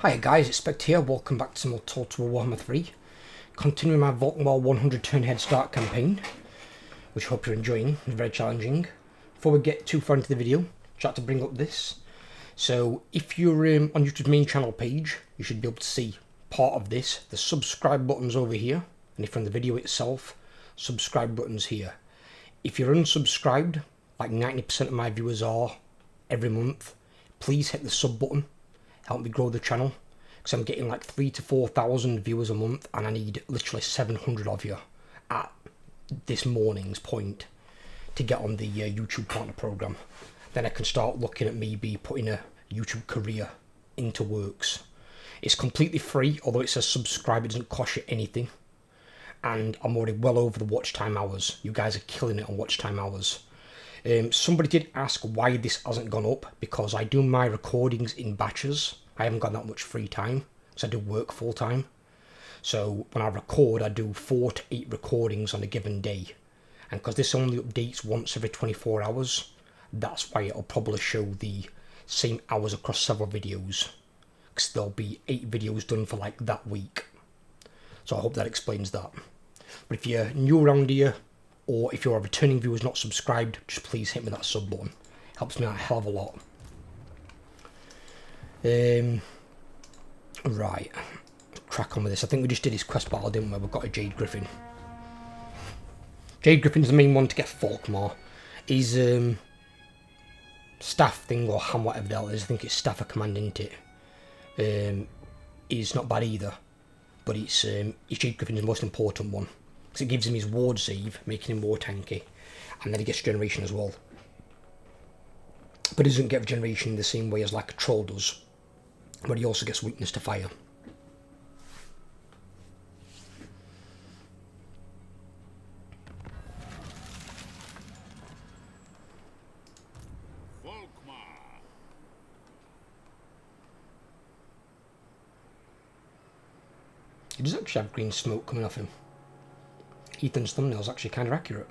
Hi guys, it's Spectre here. Welcome back to some more Total Warhammer 3. Continuing my Volkmar 100 turn head start campaign, which I hope you're enjoying. It's very challenging. Before we get too far into the video, I'd like to bring up this. So if you're on YouTube's main channel page, you should be able to see part of this. The subscribe button's over here, and if you're on the video itself, subscribe button's here. If you're unsubscribed, like 90% of my viewers are every month, please hit the sub button. Help me grow the channel, because I'm getting like 3,000 to 4,000 viewers a month, and I need literally 700 of you at this morning's point to get on the YouTube partner program. Then I can start looking at maybe putting a YouTube career into works. It's completely free, although it says subscribe, it doesn't cost you anything. And I'm already well over the watch time hours. You guys are killing it on watch time hours. Somebody did ask why this hasn't gone up, because I do my recordings in batches. I haven't got that much free time, so I do work full time. So when I record, I do 4 to 8 recordings on a given day. And because this only updates once every 24 hours, that's why it'll probably show the same hours across several videos. Because there'll be 8 videos done for like that week. So I hope that explains that. But if you're new around here, or if you're a returning viewer who's not subscribed, just please hit me that sub button. Helps me out a hell of a lot. Right, crack on with this. I think we just did his quest battle, didn't we? We've got a Jade Griffin. Jade Griffin's the main one to get Volkmar. His staff thing, or ham, whatever the hell it is, I think it's staff of command, isn't it? Is not bad either, but it's Jade Griffin's the most important one. Because it gives him his ward save, making him more tanky. And then he gets regeneration as well. But he doesn't get regeneration in the same way as like a troll does. But he also gets weakness to fire. Volkmar. He does actually have green smoke coming off him. Ethan's thumbnail's actually kind of accurate.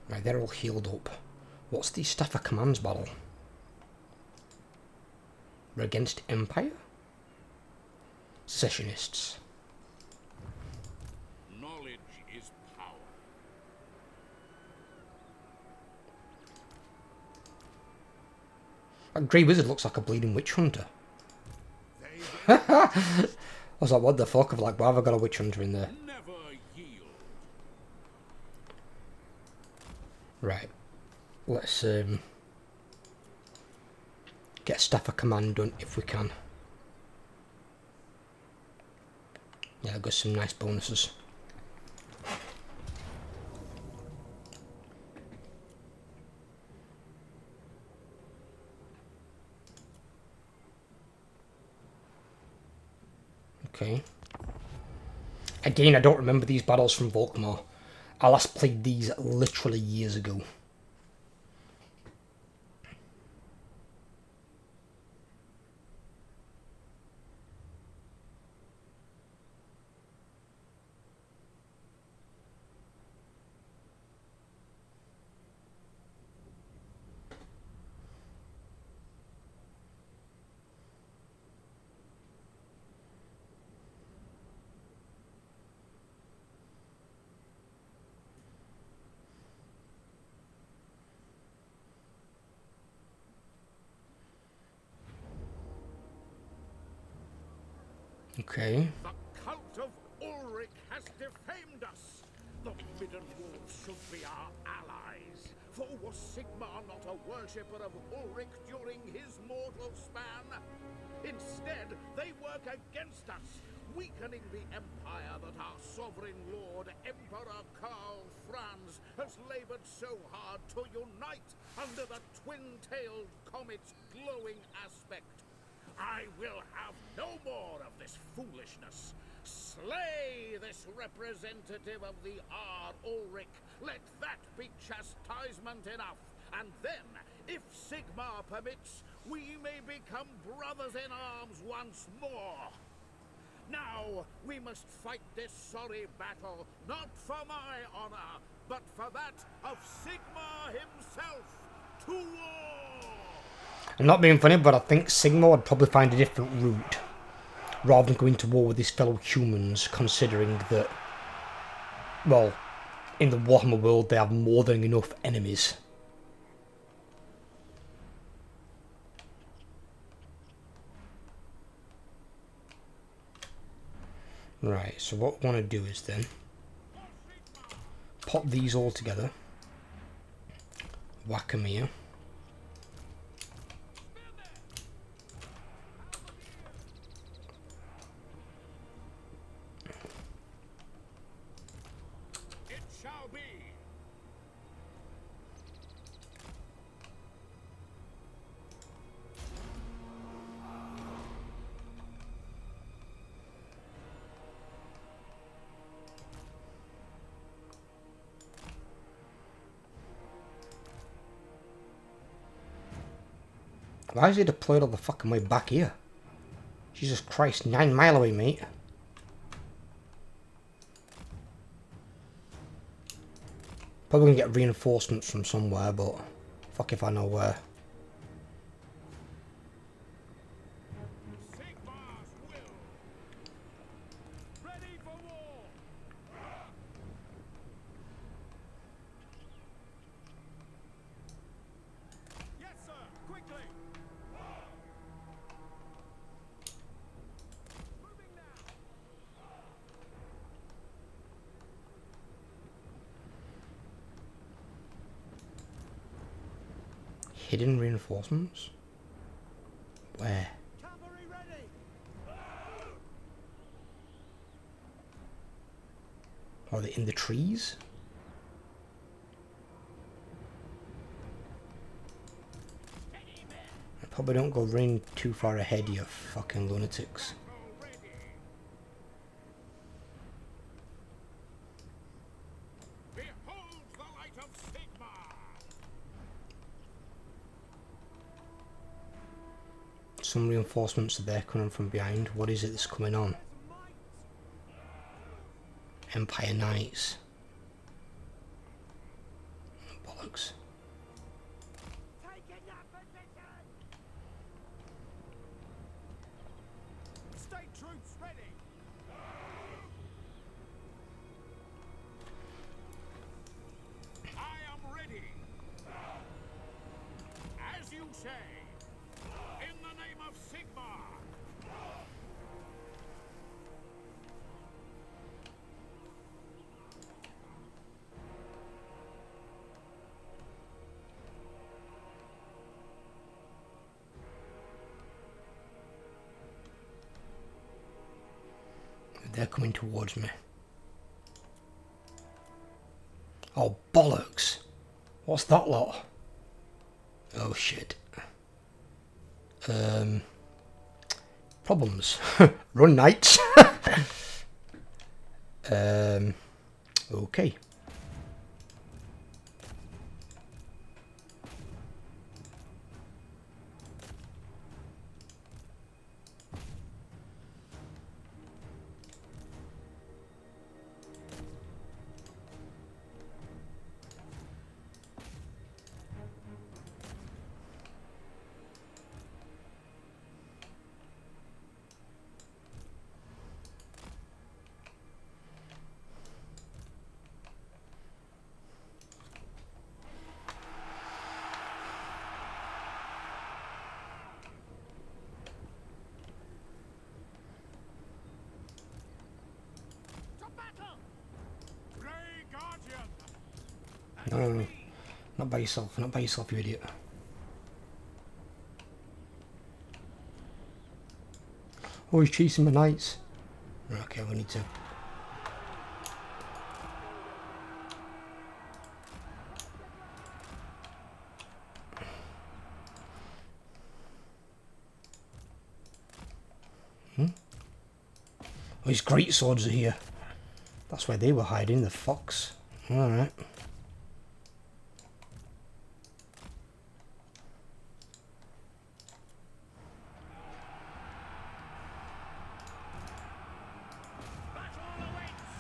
Right, they're all healed up. What's the Staff of Command's battle? We're against Empire? Secessionists. Knowledge is power. That Grey Wizard looks like a bleeding witch hunter. I was like, what the fuck? I'm like, why have I got a witch hunter in there? Never yield. Right. Let's get Staff of Command done if we can. Yeah, I've got some nice bonuses. Okay. Again, I don't remember these battles from Volkmar. I last played these literally years ago. Okay. The cult of Ulrich has defamed us. The Midden Wolves should be our allies. For was Sigmar not a worshipper of Ulrich during his mortal span? Instead, they work against us, weakening the empire that our sovereign lord, Emperor Karl Franz, has labored so hard to unite under the twin-tailed comet's glowing aspect. I will have no more of this foolishness. Slay this representative of the Ard Ulrich. Let that be chastisement enough. And then, if Sigmar permits, we may become brothers in arms once more. Now, we must fight this sorry battle, not for my honor, but for that of Sigmar himself. To war! I'm not being funny, but I think Sigma would probably find a different route rather than going to war with his fellow humans, considering that, well, in the Warhammer world they have more than enough enemies. Right, so what I want to do is then pop these all together, whack 'em here. It shall be. Why is he deployed all the fucking way back here? Jesus Christ, 9 mile away, mate. Probably gonna get reinforcements from somewhere, but fuck if I know where. Sigmar's will. Ready for war. Yes, sir. Quickly. Moving now. Hidden reinforcements? Where? Cavalry ready. Are they in the trees? I probably don't go running too far ahead, you fucking lunatics. Ready. Behold the light of Sigmar. Some reinforcements are there coming from behind. What is it that's coming on? Empire Knights. Bollocks. Taking that position. State troops ready. I am ready. As you say. In the name of Sigmar. They're coming towards me. Oh, bollocks. What's that lot? Oh, shit. Problems. Run, knights. Okay. To battle. Grey Guardian. No. Not by yourself. Not by yourself, you idiot. Oh, he's chasing my knights. Okay, we need to... Oh, his great swords are here. That's where they were hiding, the fox. Alright. Battle awaits.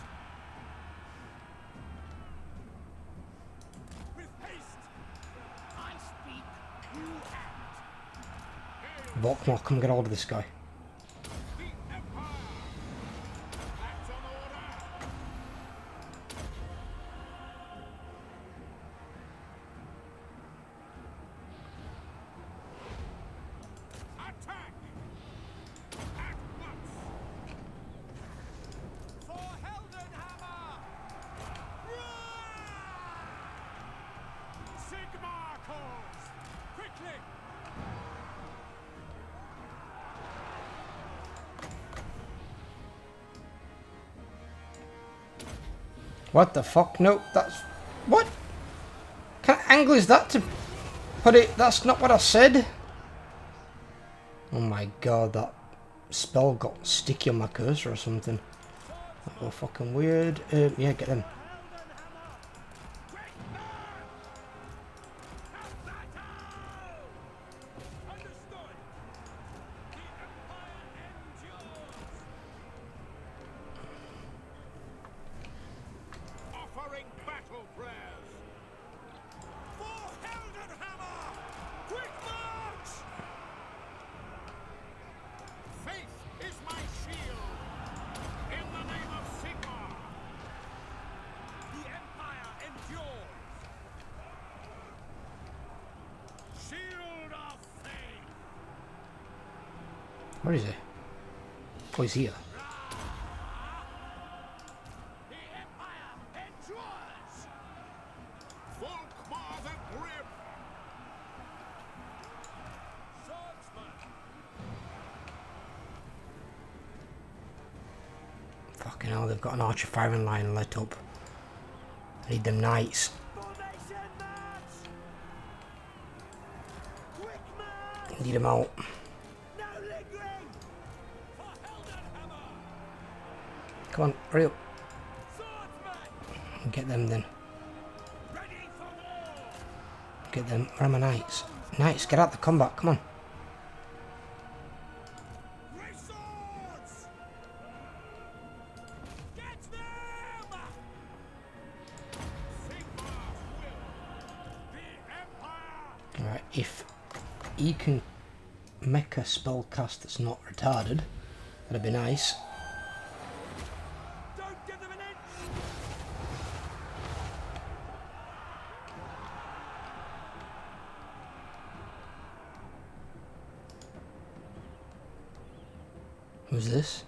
With haste. I speak, you act. Volkmar, come get hold of this guy. What the fuck? No, that's... What? Kind of angle is that to put it? That's not what I said. Oh my god, that spell got sticky on my cursor or something. That was fucking weird. Yeah, get them. Where is he? Oh, he's here. The Empire endures! Volkmar the Grim! Swordsman! Fucking hell, they've got an archer firing line lit up. I need them knights. Need them out. Come on, hurry up. Get them then. Get them. Where are my knights? Knights, get out the combat, come on. Alright, if he can make a spell cast that's not retarded, that'd be nice. Who's this?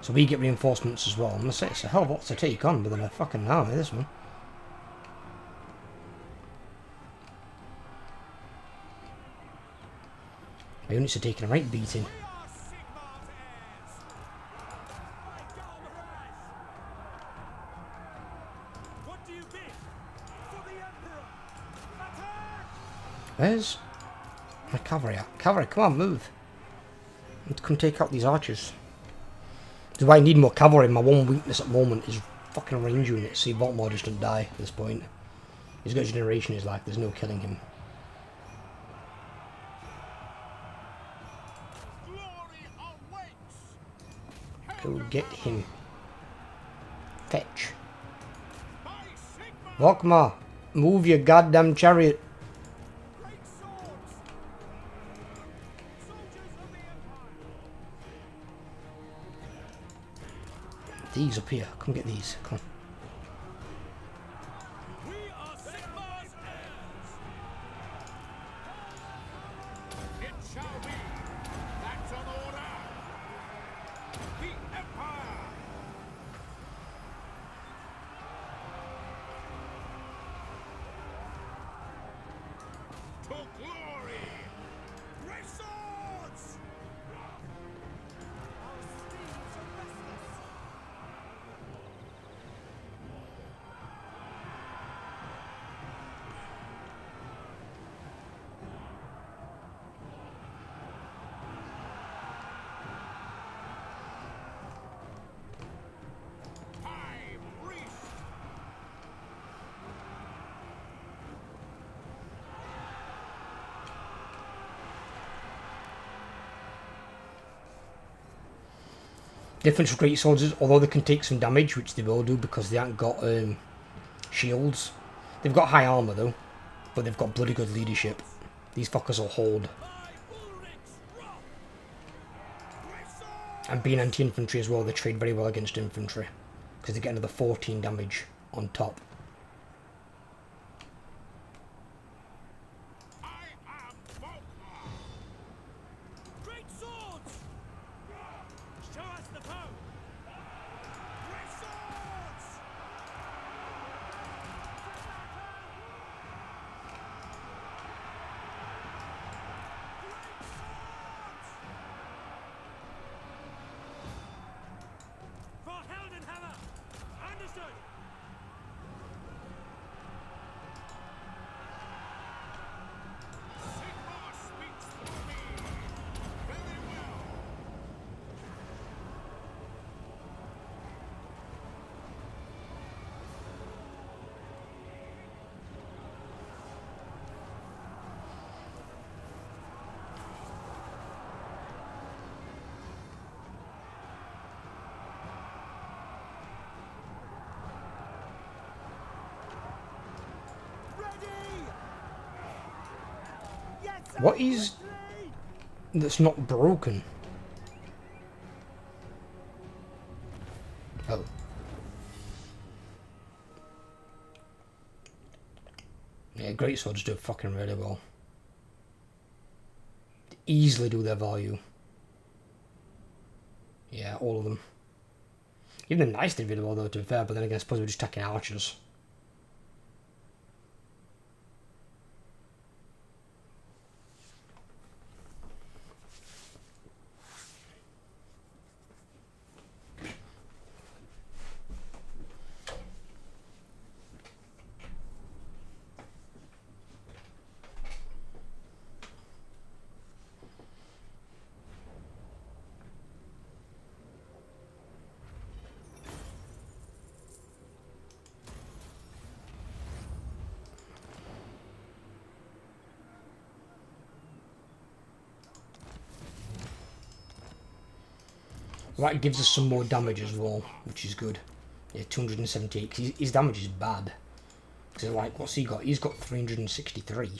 So we get reinforcements as well. I'm gonna say it's a hell of a lot to take on, but then a fucking army, this one. My units are taking a right beating. Where's my cavalry at? Cavalry, come on, move. Let's come take out these archers. This is why I need more cavalry. My one weakness at the moment is fucking range units. See, Volkmar just didn't die at this point. He's got a generation in his life, there's no killing him. Go get him. Fetch. Volkmar, move your goddamn chariot. These up here, come get these, come on. Difference with great swords is, although they can take some damage, which they will do because they haven't got shields. They've got high armour though, but they've got bloody good leadership. These fuckers will hold. And being anti-infantry as well, they trade very well against infantry. Because they get another 14 damage on top. I am Volkmar. Great swords! Show us the foe! Great swords! For Heldenhammer! Understood! Sigmar speaks for me! Very well! What is... that's not broken? Oh. Yeah, great swords do fucking really well. They easily do their value. Yeah, all of them. Even the knights did really well though, to be fair, but then again I suppose we're just attacking archers. That gives us some more damage as well, which is good. Yeah, 278, because his damage is bad. Because like, what's he got? He's got 363.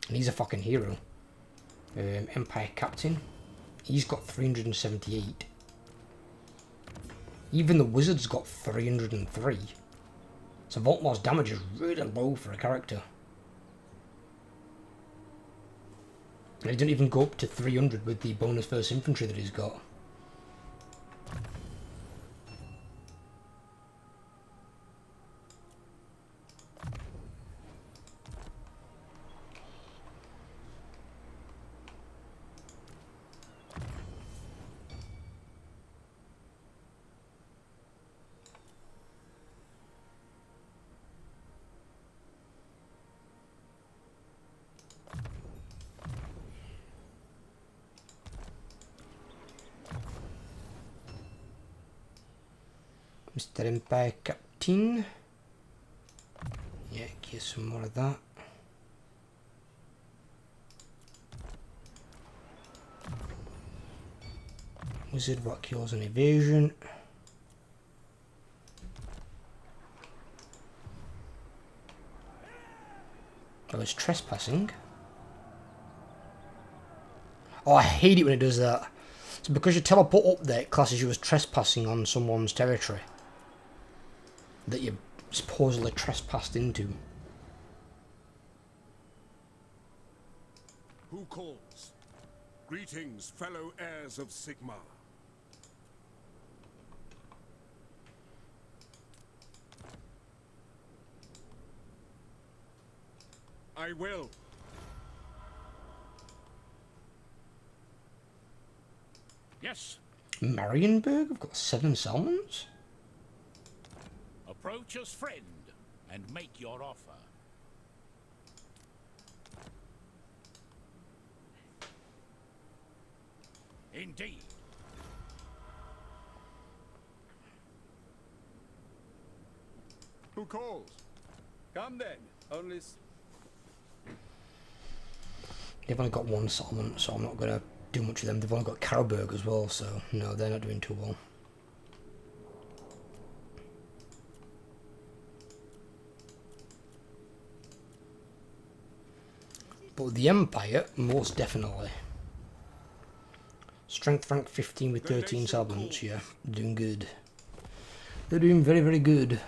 And he's a fucking hero. Empire Captain. He's got 378. Even the Wizard's got 303. So Volkmar's damage is really low for a character. And he didn't even go up to 300 with the bonus first infantry that he's got. Mr. Empire Captain. Yeah, get some more of that. Wizard, what kills an evasion? Oh, it's trespassing. Oh, I hate it when it does that. So because you teleport up there, it classes you as trespassing on someone's territory that you supposedly trespassed into. Who calls? Greetings, fellow heirs of Sigmar. I will. Yes. Marienburg? I've got 7 salmons? Approach us, friend, and make your offer. Indeed. Who calls? Come then. Only. They've only got 1 salmon, so I'm not going to do much of them. They've only got Carlberg as well, so no, they're not doing too well. But the Empire, most definitely. Strength rank 15 with 13 supplements, yeah. Doing good. They're doing very, very good.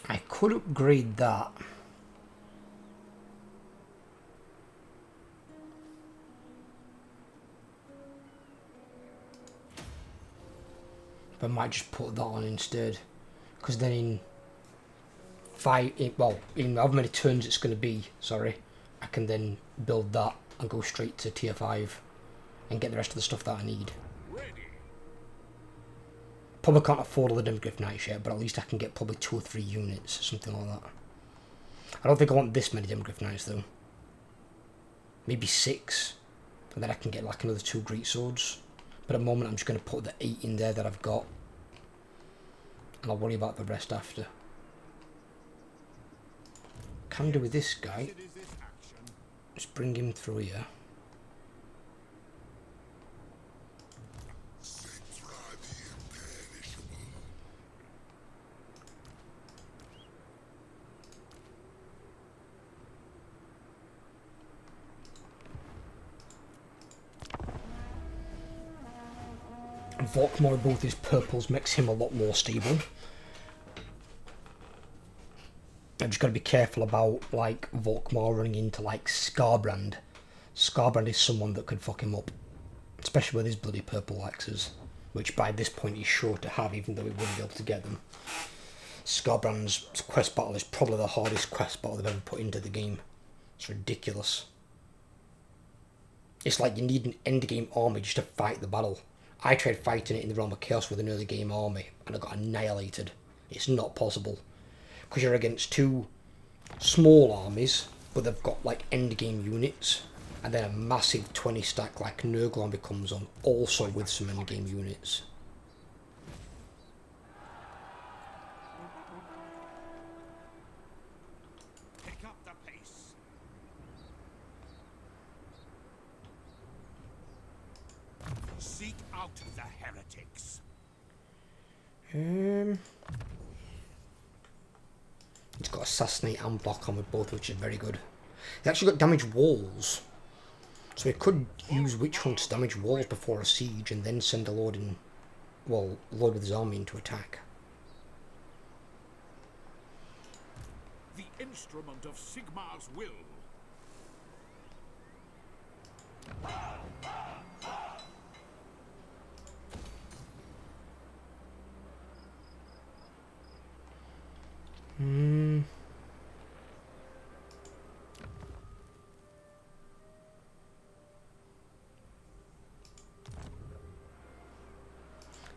I could upgrade that. But I might just put that on instead. Because then in in however many turns it's going to be, sorry, I can then build that and go straight to tier 5 and get the rest of the stuff that I need. Probably can't afford all the Demogryph Knights yet, but at least I can get probably 2 or 3 units, something like that. I don't think I want this many Demogryph Knights though. Maybe 6, and then I can get like another 2 Great Swords. But at the moment I'm just going to put the 8 in there that I've got, and I'll worry about the rest after. Can do with this guy. Just bring him through here. Volkmar, both his purples, makes him a lot more stable. I've just got to be careful about, like, Volkmar running into, like, Scarbrand. Scarbrand is someone that could fuck him up. Especially with his bloody purple axes. Which by this point he's sure to have, even though he wouldn't be able to get them. Scarbrand's quest battle is probably the hardest quest battle they've ever put into the game. It's ridiculous. It's like you need an endgame army just to fight the battle. I tried fighting it in the Realm of Chaos with an early game army, and I got annihilated. It's not possible. Because you're against 2 small armies, but they've got like endgame units, and then a massive 20 stack like Nurgle army comes on, also with some endgame units. Pick up the pace. Seek out the heretics. It's got Assassinate and Block on with both, which is very good. It's actually got Damage Walls. So he could use Witch Hunt to damage walls before a siege and then send a lord in, well, lord with his army in to attack. The instrument of Sigmar's will.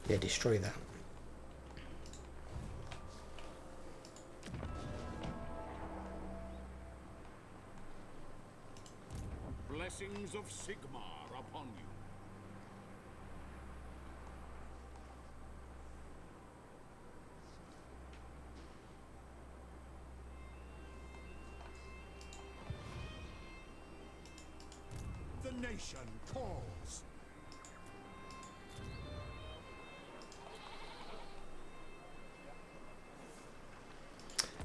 Yeah, destroy that. Blessings of Sigmar upon you. The nation calls.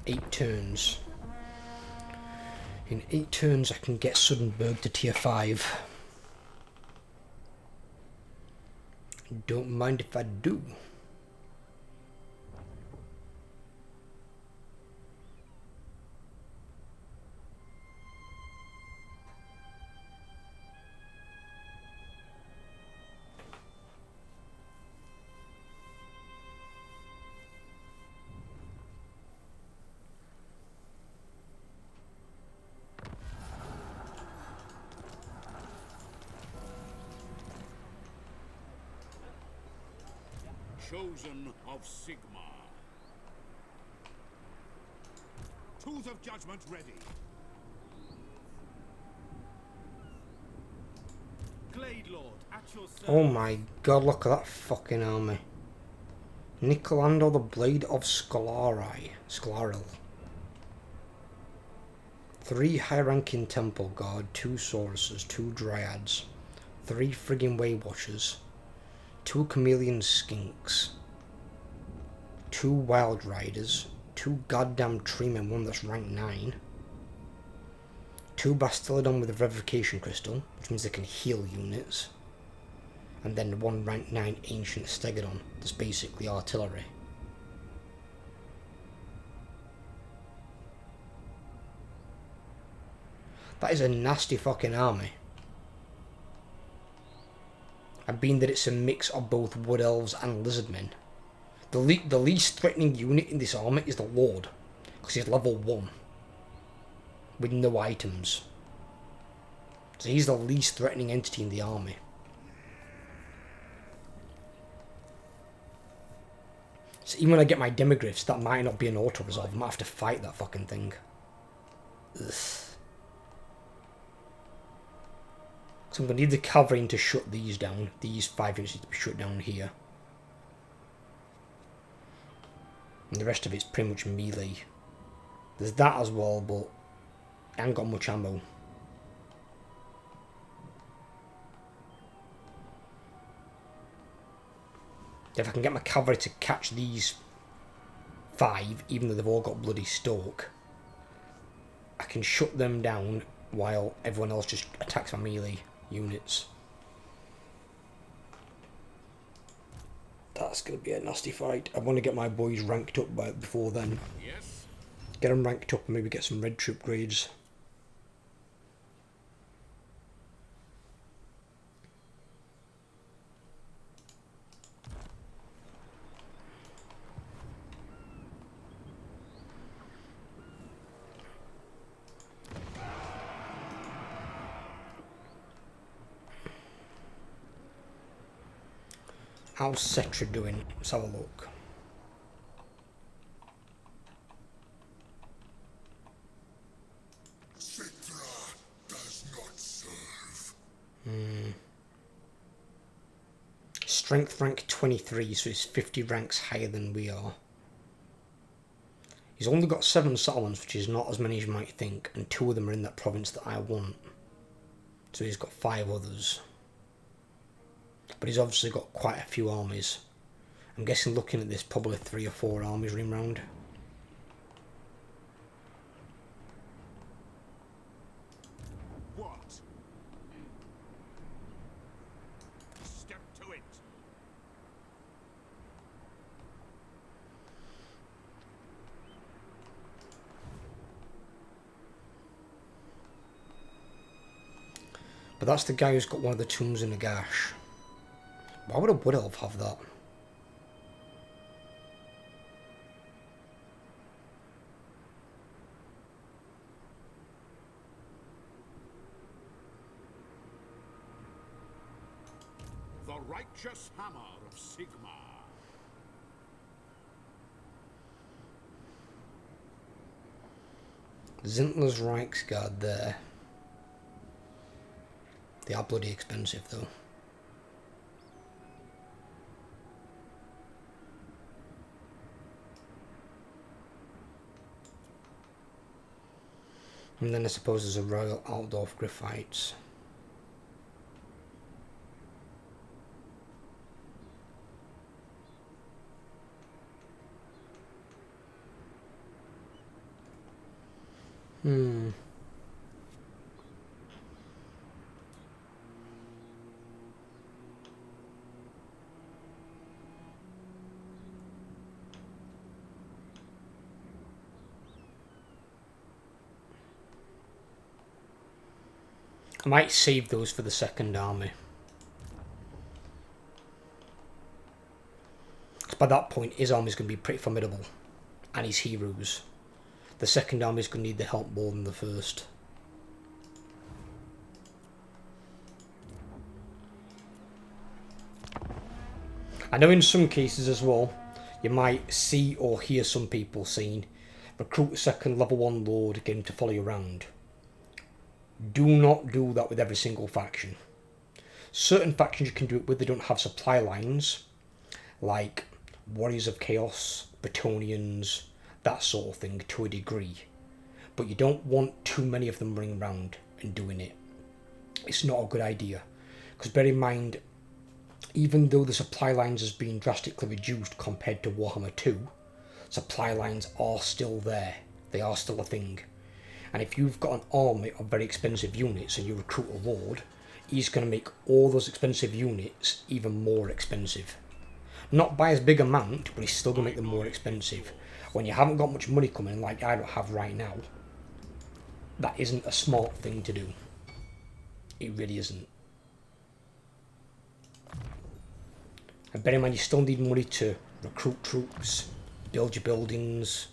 8 turns. In 8 turns I can get Suddenberg to tier 5. Don't mind if I do. chosen of Sigmar. Tools of judgment ready. Glade Lord, at your service. Oh my god, look at that fucking army. Nicolando, the Blade of Sklaril. 3 high-ranking Temple Guard, 2 Sorcerers, 2 Dryads, 3 friggin' Way Watchers, 2 Chameleon Skinks, 2 Wild Riders, 2 goddamn Treemen, one that's rank 9, 2 Bastillodon with a Revocation Crystal, which means they can heal units, and then 1 rank 9 Ancient Stegodon, that's basically artillery. That is a nasty fucking army. And being that it's a mix of both Wood Elves and Lizardmen, the least threatening unit in this army is the Lord, because he's level 1, with no items. So he's the least threatening entity in the army. So even when I get my Demigryphs, that might not be an auto-resolve. I might have to fight that fucking thing. Ugh. So I'm going to need the cavalry to shut these down. These 5 units need to be shut down here. And the rest of it's pretty much melee. There's that as well, but I haven't got much ammo. If I can get my cavalry to catch these 5, even though they've all got bloody stalk, I can shut them down while everyone else just attacks my melee units. That's going to be a nasty fight. I want to get my boys ranked up before then. Yes. Get them ranked up and maybe get some red troop grades. How's Spectre doing? Let's have a look. Spectre does not serve. Strength rank 23, so he's 50 ranks higher than we are. He's only got 7 settlements, which is not as many as you might think, and 2 of them are in that province that I want. So he's got 5 others. But he's obviously got quite a few armies. I'm guessing looking at this, probably 3 or 4 armies running round. What? Step to it. But that's the guy who's got one of the tombs in the gash. Why would a Wood Elf have that? The righteous hammer of Sigmar. Zintler's Reichsguard there. They are bloody expensive though. And then I suppose there's a Royal Altdorf Graphites. I might save those for the second army. Because by that point his army's going to be pretty formidable. And his heroes. The second army's going to need the help more than the first. I know in some cases as well, you might see or hear some people saying, recruit a second level 1 lord, get him to follow you around. Do not do that with every single faction. Certain factions you can do it with, they don't have supply lines, like Warriors of Chaos, Bretonnians, that sort of thing to a degree. But you don't want too many of them running around and doing it. It's not a good idea. Because bear in mind, even though the supply lines has been drastically reduced compared to Warhammer 2, supply lines are still there. They are still a thing. And if you've got an army of very expensive units and you recruit a lord, he's going to make all those expensive units even more expensive. Not by as big amount, but he's still going to make them more expensive. When you haven't got much money coming in, like I don't have right now, that isn't a smart thing to do. It really isn't. And bear in mind, you still need money to recruit troops, build your buildings,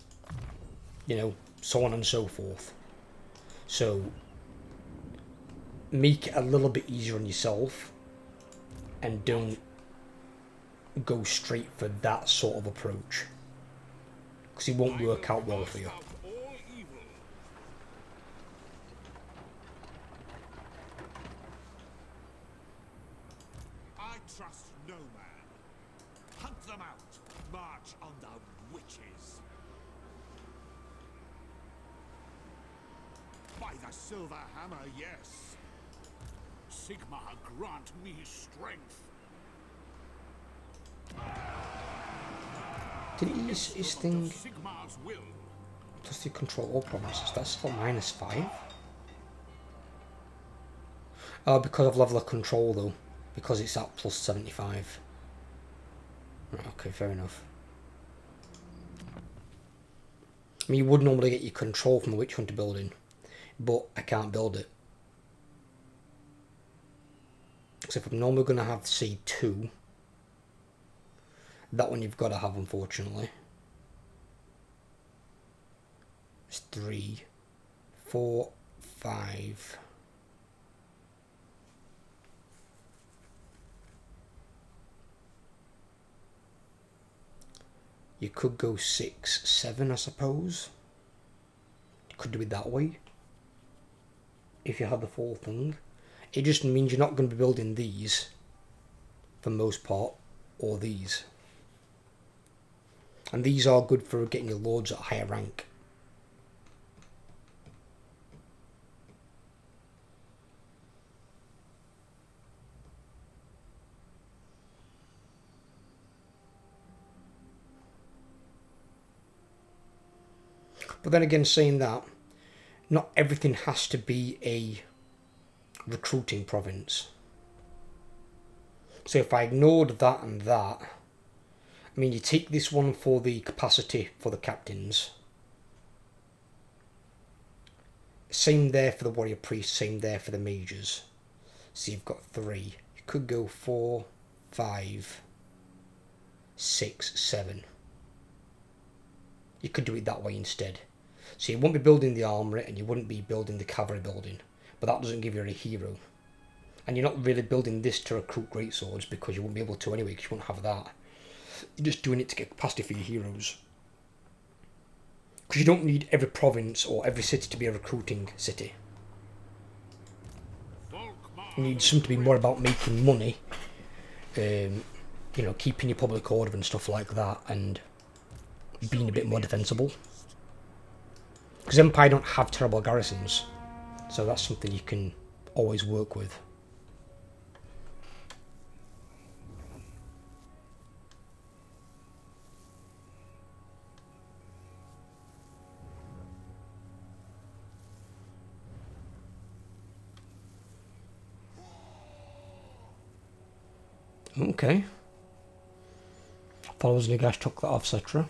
you know, so on and so forth. So, make it a little bit easier on yourself, and don't go straight for that sort of approach, because it won't work out well for you. I trust no man. Hunt them out. March on the witches. By the silver hammer, yes. Sigmar, grant me strength. Did he use his thing? Sigmar's will. Does he control all provinces? That's still -5? Oh, because of level of control though. Because it's at +75. Right, okay, fair enough. I mean, you would normally get your control from a witch hunter building, but I can't build it. So if I'm normally going to have, say, 2, that one you've got to have, unfortunately. It's 3, 4, 5. You could go 6, 7, I suppose. You could do it that way, if you had the full thing. It just means you're not going to be building these, for the most part, or these. And these are good for getting your lords at higher rank. But then again, saying that, not everything has to be a recruiting province. So if I ignored that and that, I mean, you take this one for the capacity for the captains. Same there for the warrior priest, same there for the mages. So you've got 3. You could go 4, 5, 6, 7. You could do it that way instead. So you wouldn't be building the armoury and you wouldn't be building the cavalry building. But that doesn't give you a hero. And you're not really building this to recruit greatswords because you won't be able to anyway because you won't have that. You're just doing it to get capacity for your heroes. Because you don't need every province or every city to be a recruiting city. You need some to be more about making money. You know, keeping your public order and stuff like that, and being a bit more defensible. Because Empire don't have terrible garrisons, so that's something you can always work with. Okay. Follows Nagash took that off, etc.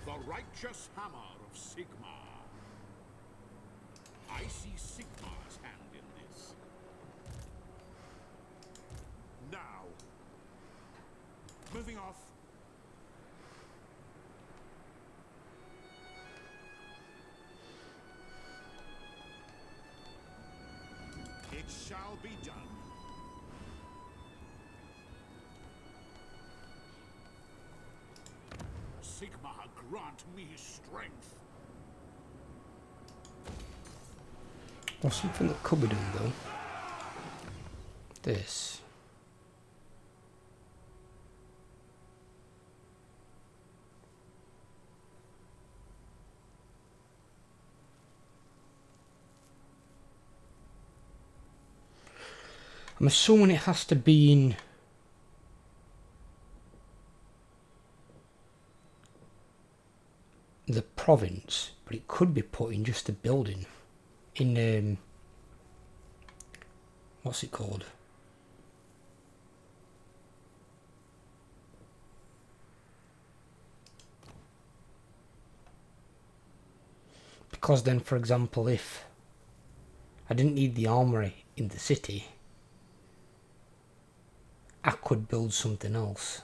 The righteous hammer of Sigmar. I see Sigmar's hand in this. Setting off. It shall be done. Sigmar, grant me strength. Or something that could be done though. This. I'm assuming it has to be in the province, but it could be put in just a building in what's it called? Because then, for example, if I didn't need the armory in the city, I could build something else.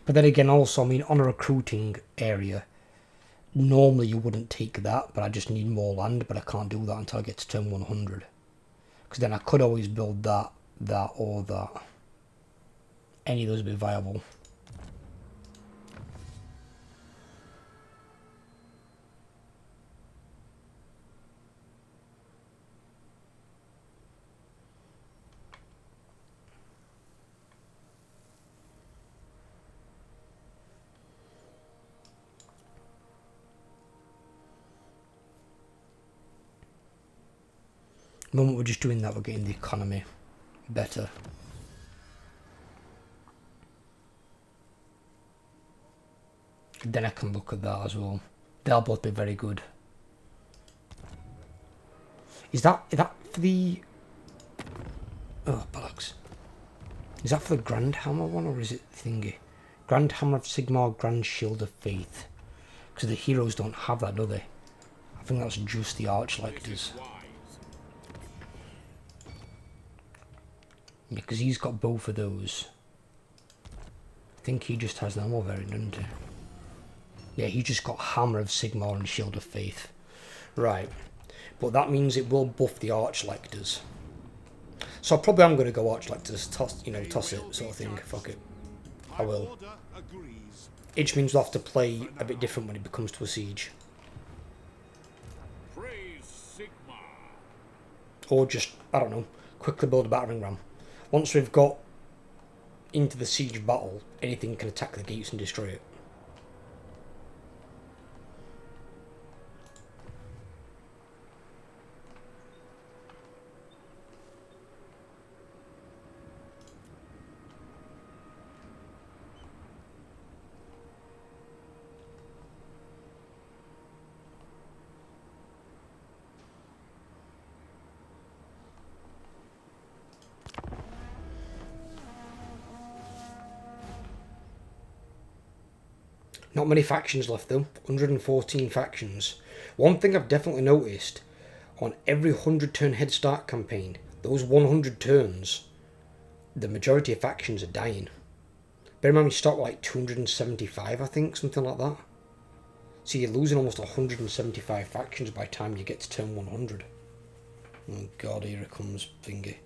But then again, also, I mean, on a recruiting area, normally you wouldn't take that, but I just need more land, but I can't do that until I get to turn 100. Because then I could always build that, or that. Any of those would be viable. The moment we're just doing that, we're getting the economy better. Then I can look at that as well. They'll both be very good. Is that for the... Oh, bollocks. Is that for the Grand Hammer one, or is it thingy? Grand Hammer of Sigmar, Grand Shield of Faith. Because the heroes don't have that, do they? I think that's just the Archlectors. Yeah, because he's got both of those. I think he just has the normal variant, doesn't he? Yeah, he just got Hammer of Sigmar and Shield of Faith. Right. But that means it will buff the Archlectors. So probably I'm going to go Archlectors, toss it, sort of thing. Fuck it. I will. It just means we'll have to play a bit different when it becomes to a siege. Praise Sigmar. Or just, I don't know, quickly build a battering ram. Once we've got into the siege battle, anything can attack the gates and destroy it. Not many factions left though, 114 factions. One thing I've definitely noticed, on every 100 turn head start campaign, those 100 turns, the majority of factions are dying. Bear in mind we start with like 275 I think, something like that. So you're losing almost 175 factions by the time you get to turn 100. Oh god, here it comes thingy.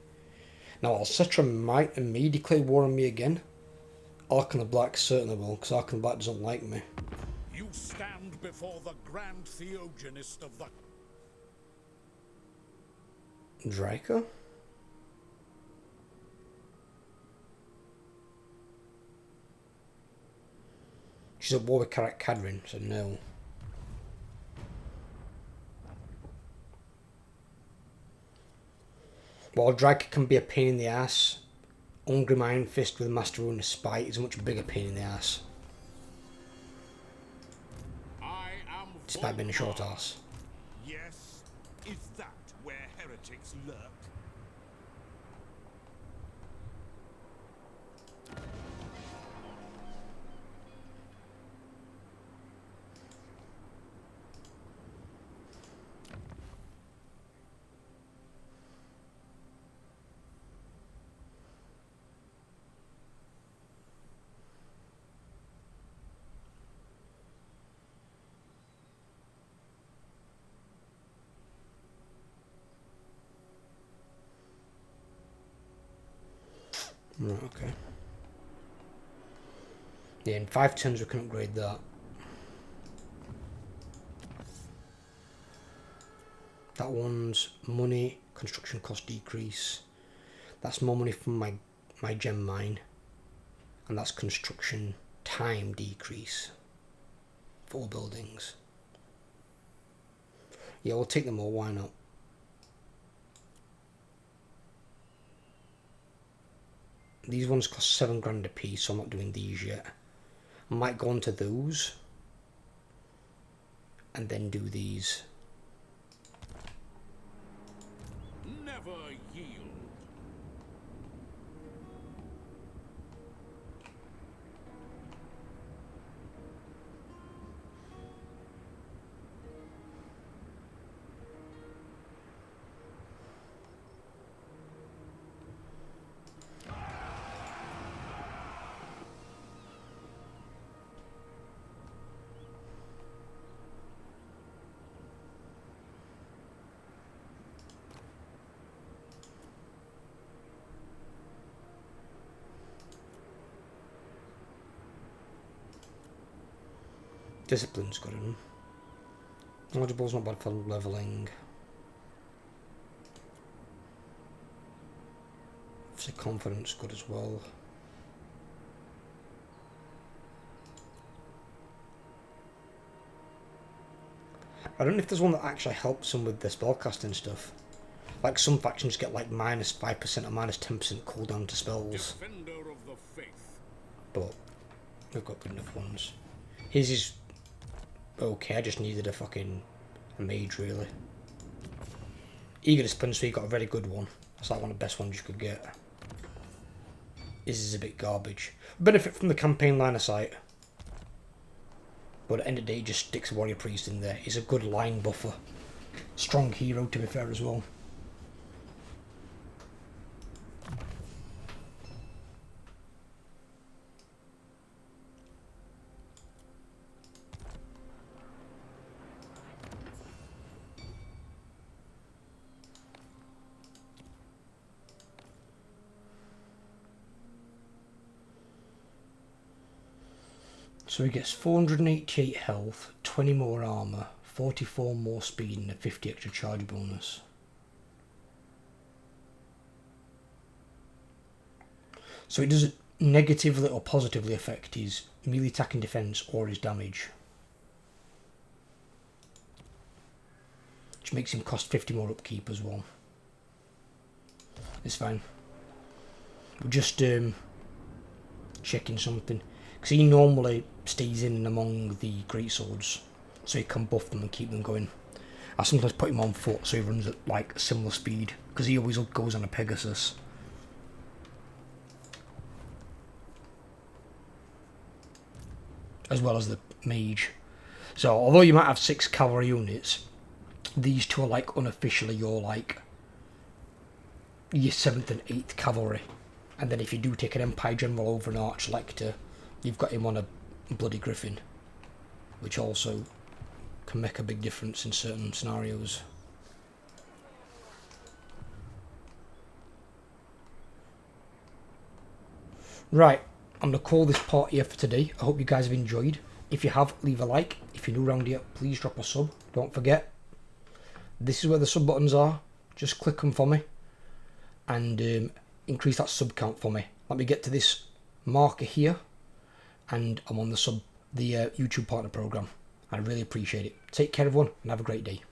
Now Alcetra might and may declare war on me again. Ark and the Black certainly will, because Ark and the Black doesn't like me. You stand before the Grand Theogenist of the... Draco? She's at war with Karak Kadrin, so no. While Draco can be a pain in the ass, Ungrim Iron Fist with Master Rune of Spite is a much bigger pain in the ass. I am Despite being a short ass. Yes, is that where heretics lurk? Right, okay. Yeah, in 5 turns we can upgrade that. That one's money, construction cost decrease. That's more money from my gem mine. And that's construction time decrease. 4 buildings. Yeah, we'll take them all, why not? These ones cost 7 grand a piece, so I'm not doing these yet. I might go on to those. And then do these. Never yield. Discipline's good enough. Knowledgeable's not bad for levelling. Obviously confidence good as well. I don't know if there's one that actually helps them with the spellcasting stuff. Like some factions get like minus 5% or minus 10% cooldown to spells. Defender of the faith. But we've got good enough ones. His is okay, I just needed a mage really. Eager Discipline, so you got a very good one. That's like one of the best ones you could get. His is a bit garbage. Benefit from the campaign line of sight. But at the end of the day, he just sticks a warrior priest in there. He's a good line buffer. Strong hero to be fair as well. So he gets 488 health, 20 more armour, 44 more speed and a 50 extra charge bonus. So it doesn't negatively or positively affect his melee attack and defence or his damage. Which makes him cost 50 more upkeep as well. It's fine. We're just checking something. Because he normally stays in and among the greatswords, so he can buff them and keep them going. I sometimes put him on foot so he runs at like similar speed, because he always goes on a Pegasus. As well as the mage. So although you might have 6 cavalry units, these two are like unofficially your 7th and 8th cavalry. And then if you do take an Empire General over an Arch Lector, you've got him on a bloody Griffin, which also can make a big difference in certain scenarios. Right, I'm going to call this part here for today. I hope you guys have enjoyed. If you have, leave a like. If you're new around here, please drop a sub. Don't forget, this is where the sub buttons are. Just click them for me and increase that sub count for me. Let me get to this marker here, and I'm on the YouTube partner program. I really appreciate it. Take care everyone and have a great day.